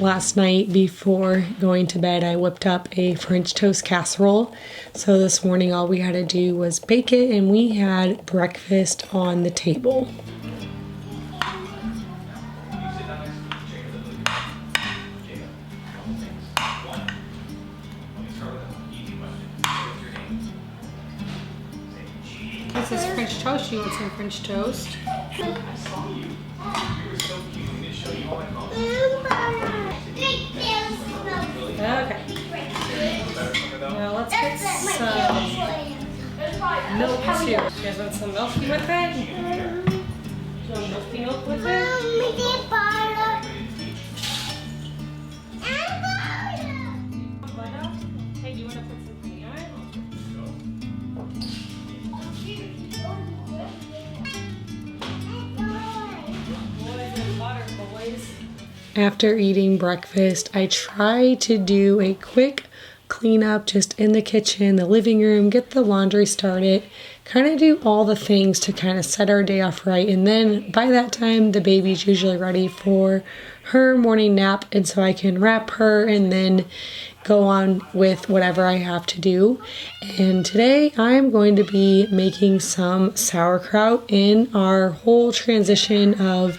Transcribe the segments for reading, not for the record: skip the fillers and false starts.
Last night before going to bed, I whipped up a French toast casserole. So this morning all we had to do was bake it and we had breakfast on the table. This is French toast. You want some French toast? I saw you. You were so cute. I'm going to show you all my photos. Okay. Now let's get some milk too. You guys want some milky with it? Do you want milky milk with it? Hey, do you want to put some honey on it? After eating breakfast, I try to do a quick cleanup just in the kitchen, the living room, get the laundry started, kind of do all the things to kind of set our day off right. And then by that time, the baby's usually ready for her morning nap, and so I can wrap her and then go on with whatever I have to do. And today I'm going to be making some sauerkraut in our whole transition of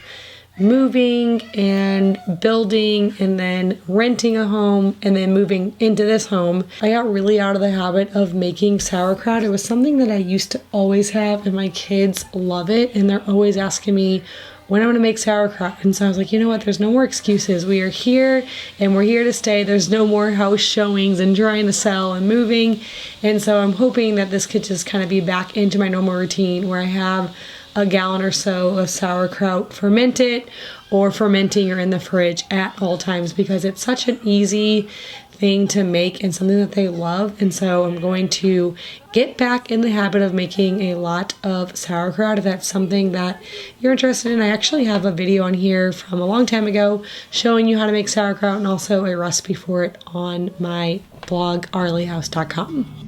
moving and building and then renting a home and then moving into this home. I got really out of the habit of making sauerkraut. It was something that I used to always have and my kids love it and they're always asking me when I'm going to make sauerkraut. And so I was like, you know what, there's no more excuses. We are here and we're here to stay. There's no more house showings and trying to sell and moving. And so I'm hoping that this could just kind of be back into my normal routine where I have a gallon or so of sauerkraut fermented or fermenting or in the fridge at all times because it's such an easy thing to make and something that they love. And so I'm going to get back in the habit of making a lot of sauerkraut if that's something that you're interested in. I actually have a video on here from a long time ago showing you how to make sauerkraut and also a recipe for it on my blog arleyhouse.com.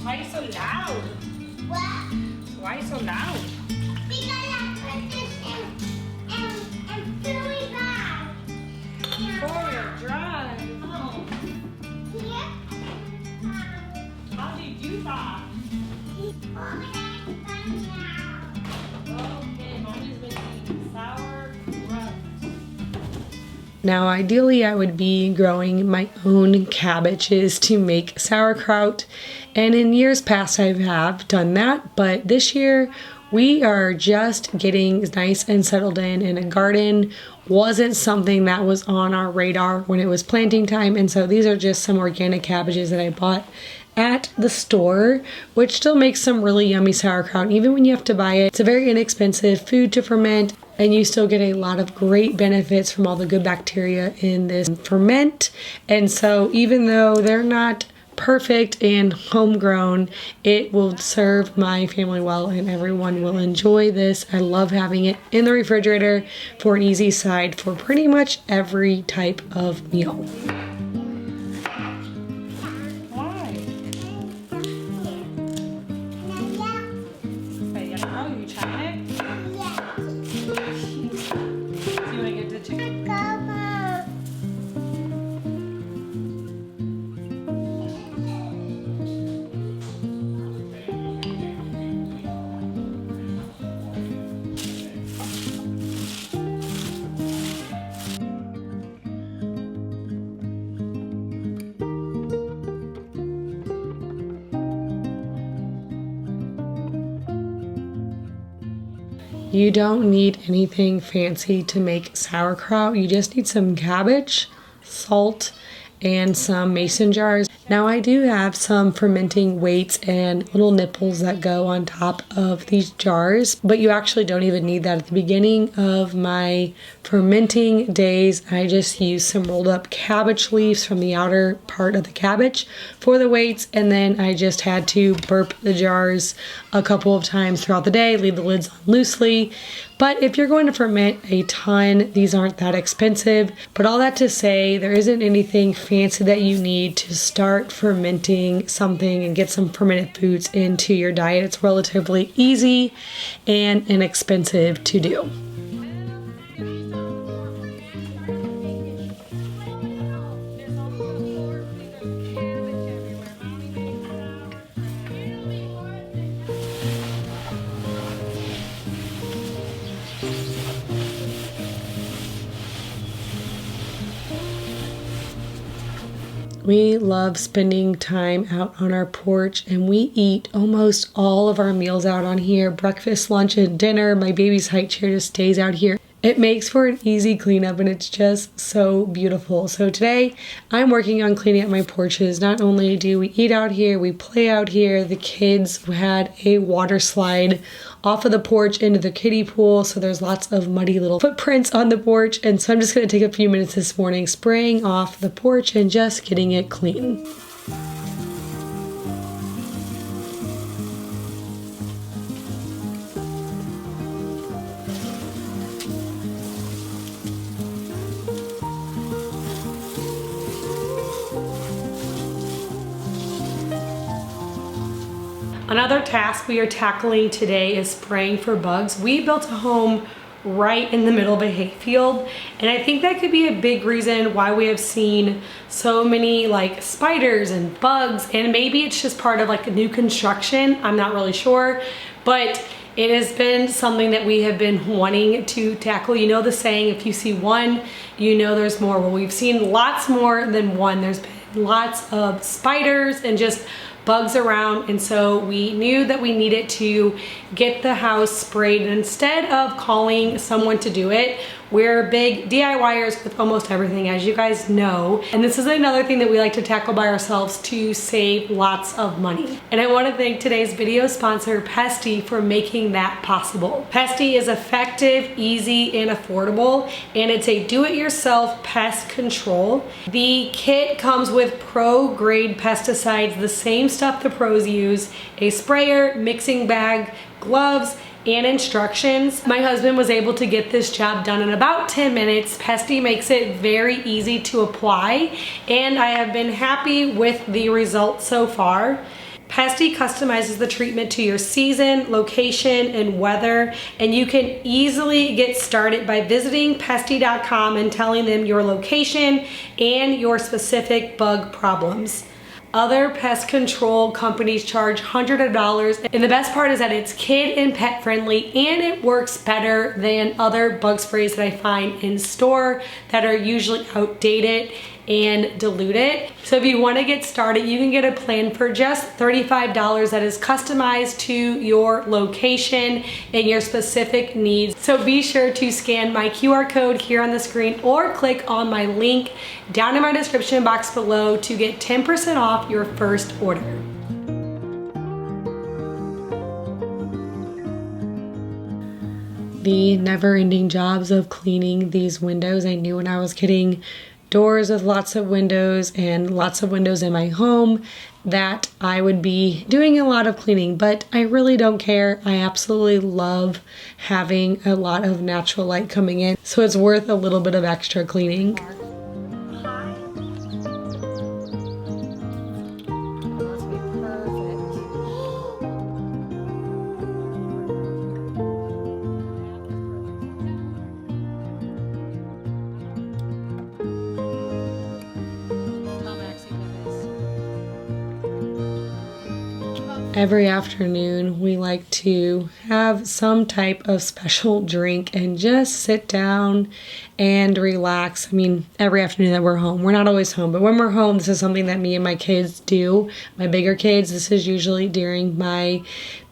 Why are you so loud? What? Why are you so loud? Because I put this in really loud. Before you're dry. Oh. Yeah. How do you do that? Okay, Mommy's making sauerkraut. Now, ideally, I would be growing my own cabbages to make sauerkraut. And in years past, I have done that. But this year, we are just getting nice and settled in a garden wasn't something that was on our radar when it was planting time. And so these are just some organic cabbages that I bought at the store, which still makes some really yummy sauerkraut. Even when you have to buy it, it's a very inexpensive food to ferment. And you still get a lot of great benefits from all the good bacteria in this ferment. And so even though they're not perfect and homegrown, it will serve my family well and everyone will enjoy this. I love having it in the refrigerator for an easy side for pretty much every type of meal. You don't need anything fancy to make sauerkraut. You just need some cabbage, salt, and some mason jars. Now I do have some fermenting weights and little nipples that go on top of these jars, but you actually don't even need that. At the beginning of my fermenting days, I just used some rolled up cabbage leaves from the outer part of the cabbage for the weights, and then I just had to burp the jars a couple of times throughout the day, leave the lids on loosely. But if you're going to ferment a ton, these aren't that expensive. But all that to say, there isn't anything fancy that you need to start fermenting something and get some fermented foods into your diet. It's relatively easy and inexpensive to do. We love spending time out on our porch, and we eat almost all of our meals out on here. Breakfast, lunch, and dinner. My baby's high chair just stays out here. It makes for an easy cleanup, and it's just so beautiful. So today I'm working on cleaning up my porches. Not only do we eat out here, we play out here. The kids had a water slide off of the porch into the kiddie pool, so there's lots of muddy little footprints on the porch. And so I'm just going to take a few minutes this morning spraying off the porch and just getting it clean. Another task we are tackling today is spraying for bugs. We built a home right in the middle of a hayfield, and I think that could be a big reason why we have seen so many like spiders and bugs, and maybe it's just part of like a new construction. I'm not really sure, but it has been something that we have been wanting to tackle. You know the saying, if you see one, you know there's more. Well, we've seen lots more than one. There's been lots of spiders and just bugs around, and so we knew that we needed to get the house sprayed. And instead of calling someone to do it, we're big DIYers with almost everything, as you guys know, and this is another thing that we like to tackle by ourselves to save lots of money. And I want to thank today's video sponsor, Pesty, for making that possible. Pesty is effective, easy, and affordable, and it's a do-it-yourself pest control. The kit comes with pro-grade pesticides, the same stuff the pros use, a sprayer, mixing bag, gloves, and instructions. My husband was able to get this job done in about 10 minutes. Pesty makes it very easy to apply, and I have been happy with the results so far. Pesty customizes the treatment to your season, location, and weather, and you can easily get started by visiting pesty.com and telling them your location and your specific bug problems. Other pest control companies charge hundreds of dollars, and the best part is that it's kid and pet friendly, and it works better than other bug sprays that I find in store that are usually outdated and diluted. So if you want to get started, you can get a plan for just $35 that is customized to your location and your specific needs. So be sure to scan my QR code here on the screen or click on my link down in my description box below to get 10% off your first order. The never-ending jobs of cleaning these windows. I knew when I was getting doors with lots of windows and lots of windows in my home that I would be doing a lot of cleaning, but I really don't care. I absolutely love having a lot of natural light coming in, so it's worth a little bit of extra cleaning. Every afternoon, we like to have some type of special drink and just sit down and relax. I mean, every afternoon that we're home. We're not always home, but when we're home, this is something that me and my kids do. My bigger kids, this is usually during my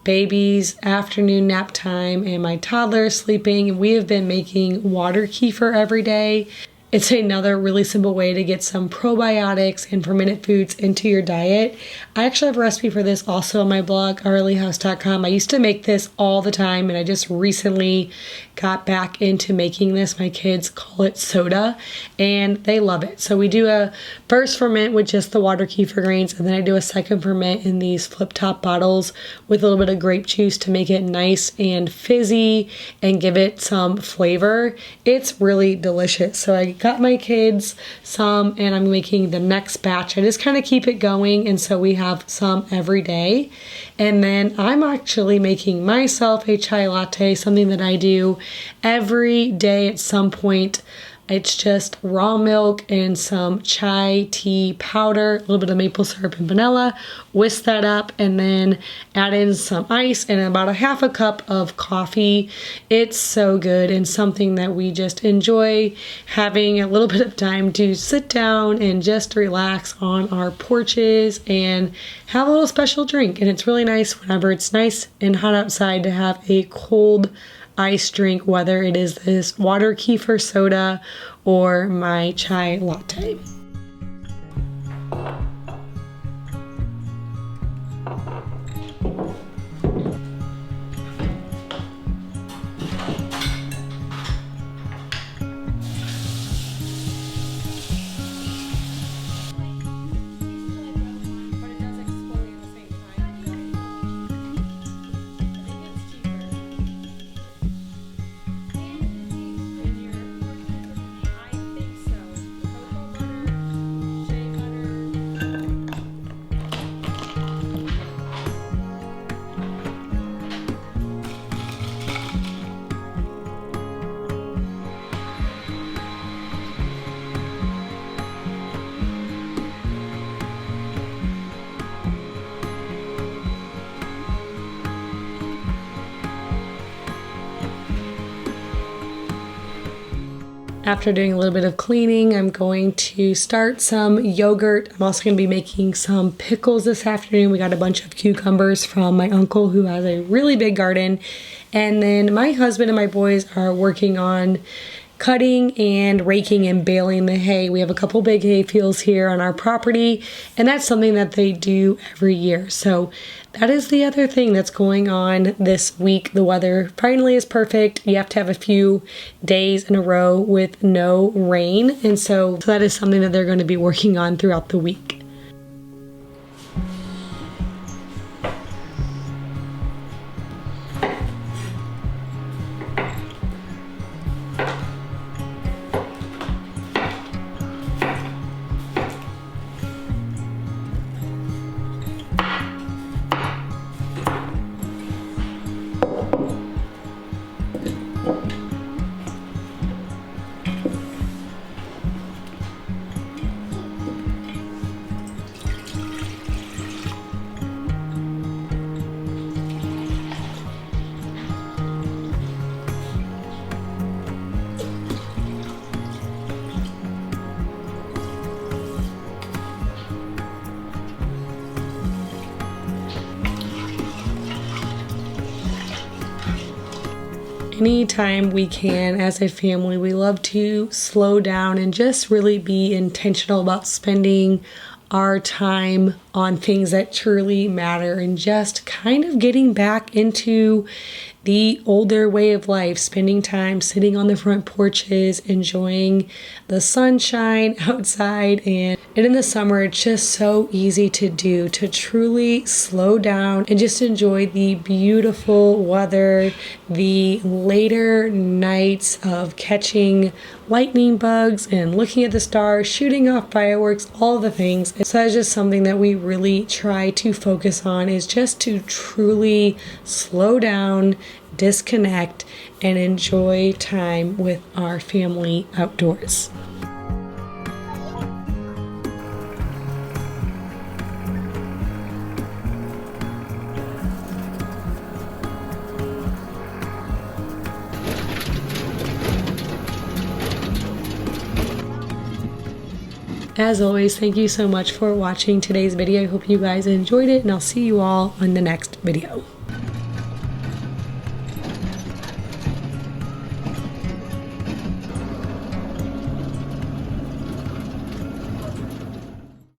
baby's afternoon nap time and my toddler is sleeping, and we have been making water kefir every day. It's another really simple way to get some probiotics and fermented foods into your diet. I actually have a recipe for this also on my blog, ourlyhouse.com. I used to make this all the time, and I just recently got back into making this. My kids call it soda, and they love it. So we do a first ferment with just the water kefir grains, and then I do a second ferment in these flip-top bottles with a little bit of grape juice to make it nice and fizzy and give it some flavor. It's really delicious. So I got my kids some, and I'm making the next batch. I just kind of keep it going, and so we have some every day. And then I'm actually making myself a chai latte, something that I do every day at some point. It's just raw milk and some chai tea powder, a little bit of maple syrup and vanilla. Whisk that up and then add in some ice and about a half a cup of coffee. It's so good and something that we just enjoy having a little bit of time to sit down and just relax on our porches and have a little special drink. And it's really nice whenever it's nice and hot outside to have a cold ice drink, whether it is this water kefir soda or my chai latte. After doing a little bit of cleaning, I'm going to start some yogurt. I'm also going to be making some pickles this afternoon. We got a bunch of cucumbers from my uncle who has a really big garden. And then my husband and my boys are working on cutting and raking and baling the hay. We have a couple big hay fields here on our property, and that's something that they do every year. So that is the other thing that's going on this week. The weather finally is perfect. You have to have a few days in a row with no rain, and so that is something that they're going to be working on throughout the week. Anytime we can as a family, we love to slow down and just really be intentional about spending our time on things that truly matter and just kind of getting back into the older way of life, spending time sitting on the front porches, enjoying the sunshine outside. And in the summer, it's just so easy to do, to truly slow down and just enjoy the beautiful weather, the later nights of catching lightning bugs and looking at the stars, shooting off fireworks, all the things. So that's just something that we really try to focus on, is just to truly slow down, disconnect, and enjoy time with our family outdoors. As always, thank you so much for watching today's video. I hope you guys enjoyed it, and I'll see you all on the next video.